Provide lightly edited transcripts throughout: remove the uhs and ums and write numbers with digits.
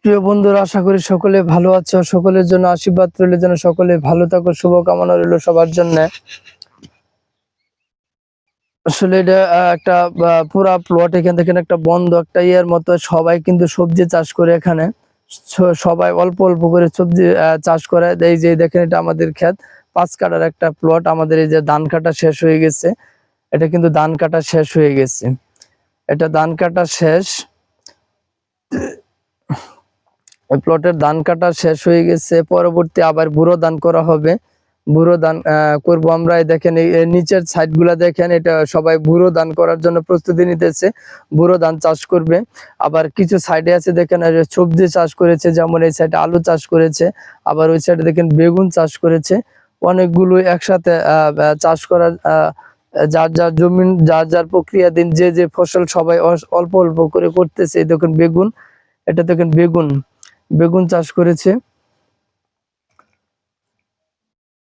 প্রিয় বন্ধুরা, আশা করি সকলে ভালো আছো। সকলের জন্য আশীর্বাদ রইল যেন সকলে ভালো থাকো, শুভকামনা রইল সবার জন্য। আসলে এটা একটা পুরা প্লট, এখান থেকে একটা বন্ধ একটা ইয়ের মতো সবাই কিন্তু সবজি চাষ করে এখানে। সবাই অল্প অল্প করে সবজি চাষ করে। এই যে দেখেন, এটা আমাদের ক্ষেত, 5 কাঠার একটা প্লট। আমাদের এই যে ধান কাটা শেষ হয়ে গেছে, এটা কিন্তু ধান কাটা শেষ হয়ে গেছে, এটা ধান কাটা শেষ। প্লটের ধান কাটা শেষ হয়ে গেছে, পরবর্তী আবার বুড়ো ধান করা হবে। বুড়ো ধান করবো আমরা। দেখেন এই নিচের সাইড গুলা দেখেন, এটা সবাই বুড়ো ধান করার জন্য প্রস্তুতি নিতেছে, বুড়ো ধান চাষ করবে। আবার কিছু সাইডে আছে দেখেন সবজি চাষ করেছে, যেমন এই সাইডে আলু চাষ করেছে, আবার ওই সাইডে দেখেন বেগুন চাষ করেছে। অনেকগুলো একসাথে চাষ করার, যার যার জমিন যার যার প্রক্রিয়াধীন যে যে ফসল সবাই অল্প অল্প করে করতেছে। দেখুন বেগুন, এটা দেখেন বেগুন, বেগুন চাষ করেছে,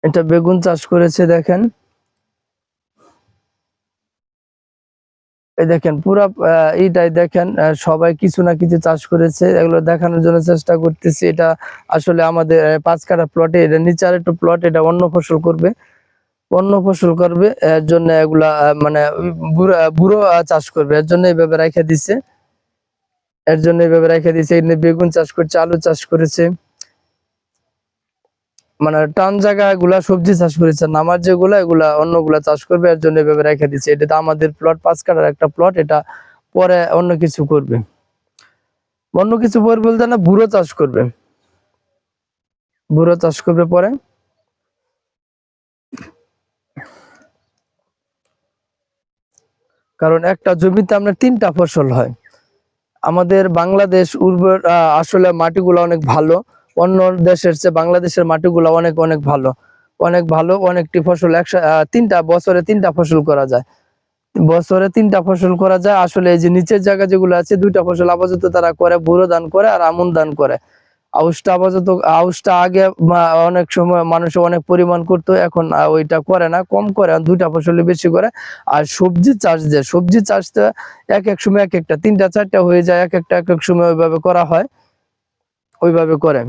এটা বেগুন চাষ করেছে। দেখেন এই দেখেন পুরা এইটাই দেখেন, সবাই কিছু না কিছু চাষ করেছে, এগুলো দেখানোর জন্য চেষ্টা করতেছি। এটা আসলে আমাদের 5 কাঠা প্লটে, এটা নিচে আর একটু প্লট, এটা অন্য ফসল করবে, অন্য ফসল করবে। এর জন্য এগুলা মানে বুড়ো চাষ করবে, এর জন্য এইভাবে রেখে দিছে, এর জন্য এইভাবে রেখে দিছে। এখানে বেগুন চাষ করছে, আলু চাষ করেছে, মানে টান জায়গা গুলা সবজি চাষ করেছে, নামার যেগুলা এগুলা অন্যগুলা চাষ করবে, এর জন্য এভাবে রেখে দিচ্ছে। এটা তো আমাদের প্লট, 5 কাঠার একটা প্লট, এটা পরে অন্য কিছু করবে, অন্য কিছু পরে বলতে না, বুড়ো চাষ করবে, বুড়ো চাষ করবে পরে। কারণ একটা জমিতে আপনার 3টা ফসল হয়। আমাদের বাংলাদেশ উর্বর, আসলে মাটিগুলো অনেক ভালো, অন্য দেশের চেয়ে বাংলাদেশের মাটিগুলো অনেক অনেক ভালো, অনেক ভালো। অনেকটি ফসল 3টা বছরে 3টা ফসল করা যায়, বছরে 3টা ফসল করা যায়। আসলে এই যে নিচের জায়গা যেগুলো আছে, 2টা ফসল আপাতত তারা করে, বুড়ো ধান করে আর আমন ধান করে। আউশটা আপাতত, আউশটা আগে অনেক সময় মানুষ অনেক পরিমাণ করতো, এখন ওইটা করে না, কম করে, 2টা ফসল বেশি করে। আর সবজি চাষ, যে সবজি চাষটা এক এক সময় এক একটা, 3টা 4টা হয়ে যায়, এক একটা এক এক সময় ওইভাবে করা হয়, ওইভাবে করে।